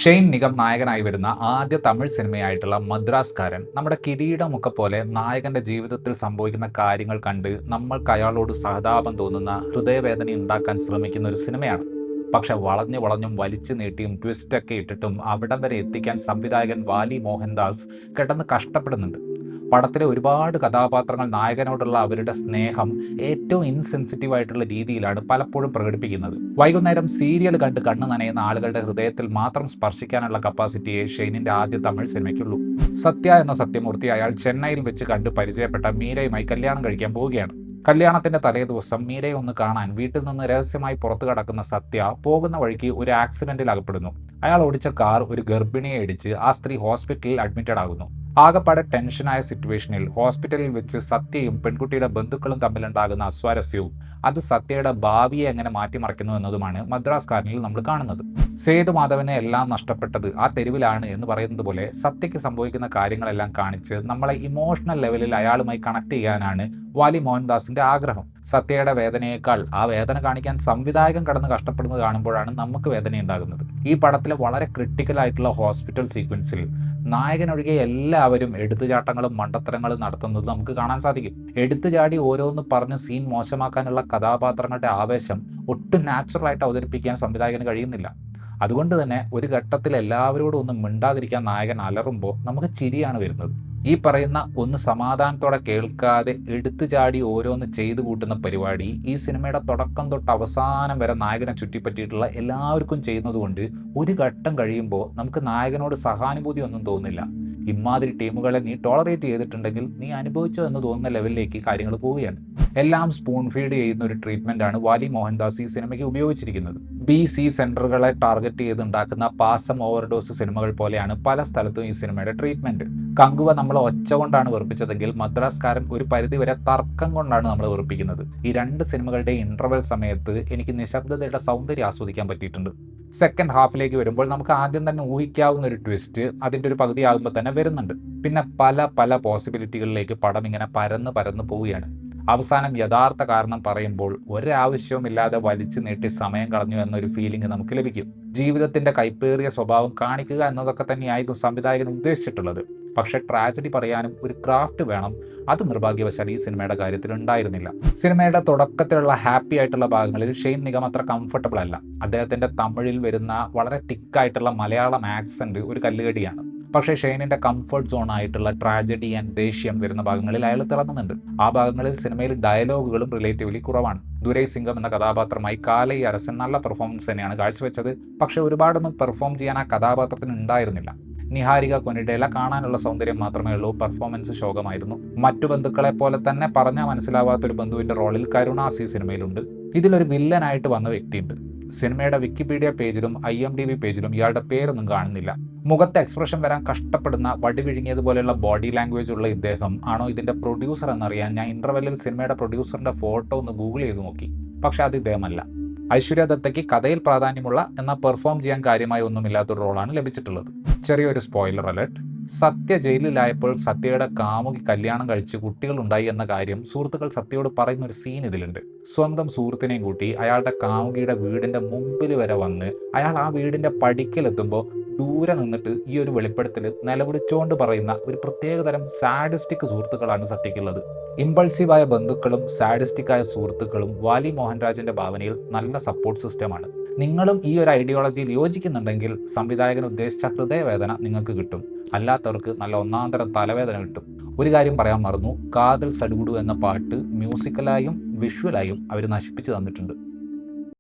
Shane Nigam നായകനായി വരുന്ന ആദ്യ തമിഴ് സിനിമയായിട്ടുള്ള മദ്രാസ്കാരൻ നമ്മുടെ കിരീടമൊക്കെ പോലെ നായകന്റെ ജീവിതത്തിൽ സംഭവിക്കുന്ന കാര്യങ്ങൾ കണ്ട് നമ്മൾക്ക് അയാളോട് സഹതാപം തോന്നുന്ന ഹൃദയവേദന ഉണ്ടാക്കാൻ ശ്രമിക്കുന്ന ഒരു സിനിമയാണ്. പക്ഷെ വളഞ്ഞു വളഞ്ഞും വലിച്ചു നീട്ടിയും ട്വിസ്റ്റൊക്കെ ഇട്ടിട്ടും അവിടം വരെ എത്തിക്കാൻ സംവിധായകൻ വാലി മോഹൻദാസ് കിടന്ന് കഷ്ടപ്പെടുന്നുണ്ട്. പടത്തിലെ ഒരുപാട് കഥാപാത്രങ്ങൾ നായകനോടുള്ള അവരുടെ സ്നേഹം ഏറ്റവും ഇൻസെൻസിറ്റീവ് ആയിട്ടുള്ള രീതിയിലാണ് പലപ്പോഴും പ്രകടിപ്പിക്കുന്നത്. വൈകുന്നേരം സീരിയൽ കണ്ട് കണ്ണു നനയുന്ന ആളുകളുടെ ഹൃദയത്തിൽ മാത്രം സ്പർശിക്കാനുള്ള കപ്പാസിറ്റിയെ ഷെയ്നിന്റെ ആദ്യ തമിഴ് സിനിമയ്ക്കുള്ളൂ. സത്യ എന്ന സത്യമൂർത്തി അയാൾ ചെന്നൈയിൽ വെച്ച് കണ്ട് പരിചയപ്പെട്ട മീരയുമായി കല്യാണം കഴിക്കാൻ പോവുകയാണ്. കല്യാണത്തിന്റെ തലേദിവസം മീരയെ ഒന്ന് കാണാൻ വീട്ടിൽ നിന്ന് രഹസ്യമായി പുറത്തു കടക്കുന്ന സത്യ പോകുന്ന വഴിക്ക് ഒരു ആക്സിഡന്റിൽ അകപ്പെടുന്നു. അയാൾ ഓടിച്ച കാർ ഒരു ഗർഭിണിയെ ഇടിച്ച് ആ സ്ത്രീ ഹോസ്പിറ്റലിൽ അഡ്മിറ്റഡ് ആകുന്നു. ആകപ്പാടെ ടെൻഷനായ സിറ്റുവേഷനിൽ ഹോസ്പിറ്റലിൽ വെച്ച് സത്യയും പെൺകുട്ടിയുടെ ബന്ധുക്കളും തമ്മിലുണ്ടാകുന്ന അസ്വാരസ്യവും അത് സത്യയുടെ ഭാവിയെ എങ്ങനെ മാറ്റിമറിക്കുന്നു എന്നതുമാണ് മദ്രാസ്കാരനിൽ നമ്മൾ കാണുന്നത്. സേതുമാധവനെ എല്ലാം നഷ്ടപ്പെട്ടത് ആ തെരുവിലാണ് എന്ന് പറയുന്നത് പോലെ സത്യയ്ക്ക് സംഭവിക്കുന്ന കാര്യങ്ങളെല്ലാം കാണിച്ച് നമ്മളെ ഇമോഷണൽ ലെവലിൽ അയാളുമായി കണക്ട് ചെയ്യാനാണ് വാലി മോഹൻദാസിന്റെ ആഗ്രഹം. സത്യയുടെ വേദനയേക്കാൾ ആ വേദന കാണിക്കാൻ സംവിധായകൻ കടന്ന് കഷ്ടപ്പെടുന്നത് കാണുമ്പോഴാണ് നമുക്ക് വേദന ഉണ്ടാകുന്നത്. ഈ പടത്തിലെ വളരെ ക്രിട്ടിക്കൽ ആയിട്ടുള്ള ഹോസ്പിറ്റൽ സീക്വൻസിൽ നായകനൊഴികെ എല്ലാവരും എടുത്തുചാട്ടങ്ങളും മണ്ടത്തരങ്ങളും നടത്തുന്നത് നമുക്ക് കാണാൻ സാധിക്കും. എടുത്തുചാടി ഓരോന്ന് പറഞ്ഞ് സീൻ മോശമാക്കാനുള്ള കഥാപാത്രങ്ങളുടെ ആവേശം ഒട്ടും നാച്ചുറലായിട്ട് അവതരിപ്പിക്കാൻ സംവിധായകന് കഴിയുന്നില്ല. അതുകൊണ്ട് തന്നെ ഒരു ഘട്ടത്തിൽ എല്ലാവരോടും ഒന്നും മിണ്ടാതിരിക്കാൻ നായകൻ അലറുമ്പോൾ നമുക്ക് ചിരിയാണ് വരുന്നത്. ഈ പറയുന്ന ഒന്ന് സമാധാനത്തോടെ കേൾക്കാതെ എടുത്തു ചാടി ഓരോന്ന് ചെയ്തു കൂട്ടുന്ന പരിപാടി ഈ സിനിമയുടെ തുടക്കം തൊട്ട് അവസാനം വരെ നായകനെ ചുറ്റിപ്പറ്റിയിട്ടുള്ള എല്ലാവർക്കും ചെയ്യുന്നതുകൊണ്ട് ഒരു ഘട്ടം കഴിയുമ്പോൾ നമുക്ക് നായകനോട് സഹാനുഭൂതി ഒന്നും തോന്നില്ല. ഇമാതിരി ടീമുകളെ നീ ടോളറേറ്റ് ചെയ്തിട്ടുണ്ടെങ്കിൽ നീ അനുഭവിച്ചോ എന്ന് തോന്നുന്ന ലെവലിലേക്ക് കാര്യങ്ങൾ പോവുകയാണ്. എല്ലാം സ്പൂൺ ഫീഡ് ചെയ്യുന്ന ഒരു ട്രീറ്റ്മെന്റാണ് വാലി മോഹൻദാസ് ഈ സിനിമയ്ക്ക് ഉപയോഗിച്ചിരിക്കുന്നത്. BC സെന്ററുകളെ ടാർഗറ്റ് ചെയ്ത് ഉണ്ടാക്കുന്ന പാസം ഓവർഡോസ് സിനിമകൾ പോലെയാണ് പല സ്ഥലത്തും ഈ സിനിമയുടെ ട്രീറ്റ്മെന്റ്. കങ്കുവ നമ്മളെ ഒച്ച കൊണ്ടാണ് വെറുപ്പിച്ചതെങ്കിൽ മദ്രാസ്കാരൻ ഒരു പരിധിവരെ തർക്കം കൊണ്ടാണ് നമ്മൾ വെറുപ്പിക്കുന്നത്. ഈ രണ്ട് സിനിമകളുടെ ഇന്റർവെൽ സമയത്ത് എനിക്ക് നിശബ്ദതയുടെ സൗന്ദര്യം ആസ്വദിക്കാൻ പറ്റിയിട്ടുണ്ട്. സെക്കൻഡ് ഹാഫിലേക്ക് വരുമ്പോൾ നമുക്ക് ആദ്യം തന്നെ ഊഹിക്കാവുന്ന ഒരു ട്വിസ്റ്റ് അതിൻ്റെ ഒരു പകുതി ആകുമ്പോൾ തന്നെ വരുന്നുണ്ട്. പിന്നെ പല പോസിബിലിറ്റികളിലേക്ക് പടം ഇങ്ങനെ പരന്ന് പോവുകയാണ്. അവസാനം യഥാർത്ഥ കാരണം പറയുമ്പോൾ ഒരാവശ്യവുമില്ലാതെ വലിച്ചു നീട്ടി സമയം കളഞ്ഞു എന്നൊരു ഫീലിംഗ് നമുക്ക് ലഭിക്കും. ജീവിതത്തിന്റെ കൈപ്പേറിയ സ്വഭാവം കാണിക്കുക എന്നതൊക്കെ തന്നെയായിരിക്കും സംവിധായകൻ ഉദ്ദേശിച്ചിട്ടുള്ളത്. പക്ഷെ ട്രാജഡി പറയാനും ഒരു ക്രാഫ്റ്റ് വേണം. അത് നിർഭാഗ്യവശാൽ ഈ സിനിമയുടെ കാര്യത്തിൽ ഉണ്ടായിരുന്നില്ല. സിനിമയുടെ തുടക്കത്തിലുള്ള ഹാപ്പി ആയിട്ടുള്ള ഭാഗങ്ങളിൽ ഷെയ്ൻ നിഗം അത്ര കംഫർട്ടബിൾ അല്ല. അദ്ദേഹത്തിന്റെ തമിഴിൽ വരുന്ന വളരെ തിക്കായിട്ടുള്ള മലയാളം ആക്സന്റ് ഒരു കല്ലുകടിയാണ്. പക്ഷേ ഷെയ്നിന്റെ കംഫർട്ട് സോൺ ആയിട്ടുള്ള ട്രാജഡി ആൻഡ് ദേഷ്യം വരുന്ന ഭാഗങ്ങളിൽ അയാൾ തിളങ്ങുന്നുണ്ട്. ആ ഭാഗങ്ങളിൽ സിനിമയിൽ ഡയലോഗുകളും റിലേറ്റീവ്ലി കുറവാണ്. ദുരൈ സിംഗം എന്ന കഥാപാത്രമായി കാലൈ അരസൻ നല്ല പെർഫോമൻസ് തന്നെയാണ് കാഴ്ചവെച്ചത്. പക്ഷെ ഒരുപാടൊന്നും പെർഫോം ചെയ്യാൻ ആ കഥാപാത്രത്തിന് ഉണ്ടായിരുന്നില്ല. നിഹാരിക കൊനിഡേല കാണാനുള്ള സൗന്ദര്യം മാത്രമേ ഉള്ളൂ. പെർഫോമൻസ് ശോകമായിരുന്നു. മറ്റു ബന്ധുക്കളെ പോലെ തന്നെ പറഞ്ഞാൽ മനസ്സിലാവാത്തൊരു ബന്ധുവിന്റെ റോളിൽ കരുണാസ് ഈ സിനിമയിലുണ്ട്. ഇതിലൊരു വില്ലനായിട്ട് വന്ന വ്യക്തിയുണ്ട്. സിനിമയുടെ വിക്കിപീഡിയ പേജിലും IMDb പേജിലും ഇയാളുടെ പേരൊന്നും കാണുന്നില്ല. മുഖത്തെ എക്സ്പ്രഷൻ വരാൻ കഷ്ടപ്പെടുന്ന വടി വിഴുങ്ങിയതുപോലെയുള്ള ബോഡി ലാംഗ്വേജ് ഉള്ള ഇദ്ദേഹം ആണോ ഇതിന്റെ പ്രൊഡ്യൂസർ എന്നറിയാൻ ഞാൻ ഇന്റർവെല്ലിൽ സിനിമയുടെ പ്രൊഡ്യൂസറിന്റെ ഫോട്ടോ ഒന്ന് ഗൂഗിൾ ചെയ്ത് നോക്കി. പക്ഷെ അത് ഇദ്ദേഹമല്ല. ഐശ്വര്യ ദത്തയ്ക്ക് കഥയിൽ പ്രാധാന്യമുള്ള എന്നാൽ പെർഫോം ചെയ്യാൻ കാര്യമായി ഒന്നുമില്ലാത്തൊരു റോളാണ് ലഭിച്ചിട്ടുള്ളത്. ചെറിയൊരു സ്പോയിലർ അലർട്ട്. സത്യ ജയിലിലായപ്പോൾ സത്യയുടെ കാമുകി കല്യാണം കഴിച്ച് കുട്ടികളുണ്ടായി എന്ന കാര്യം സുഹൃത്തുക്കൾ സത്യയോട് പറയുന്ന ഒരു സീൻ ഇതിലുണ്ട്. സ്വന്തം സുഹൃത്തിനെയും കൂട്ടി അയാളുടെ കാമുകിയുടെ വീടിന്റെ മുമ്പിൽ വരെ വന്ന് അയാൾ ആ വീടിന്റെ പടിക്കലെത്തുമ്പോൾ ദൂരെ നിന്നിട്ട് ഈ ഒരു വെളിപ്പെടുത്തൽ നിലവിളിച്ചുകൊണ്ട് പറയുന്ന ഒരു പ്രത്യേകതരം സാഡിസ്റ്റിക് സുഹൃത്തുക്കളാണ് സത്യക്കുള്ളത്. ഇമ്പൾസീവായ ബന്ധുക്കളും സാഡിസ്റ്റിക്കായ സുഹൃത്തുക്കളും വാലി മോഹൻരാജിന്റെ ഭാവനയിൽ നല്ല സപ്പോർട്ട് സിസ്റ്റമാണ്. നിങ്ങളും ഈ ഒരു ഐഡിയോളജിയിൽ യോജിക്കുന്നുണ്ടെങ്കിൽ സംവിധായകൻ ഉദ്ദേശിച്ച ഹൃദയവേദന നിങ്ങൾക്ക് കിട്ടും. അല്ലാത്തവർക്ക് നല്ല ഒന്നാന്തരം തലവേദന കിട്ടും. ഒരു കാര്യം പറയാൻ മറന്നു, കാതൽ സഡുഗുഡു എന്ന പാട്ട് മ്യൂസിക്കലായും വിഷ്വലായും അവർ നശിപ്പിച്ചു തന്നിട്ടുണ്ട്.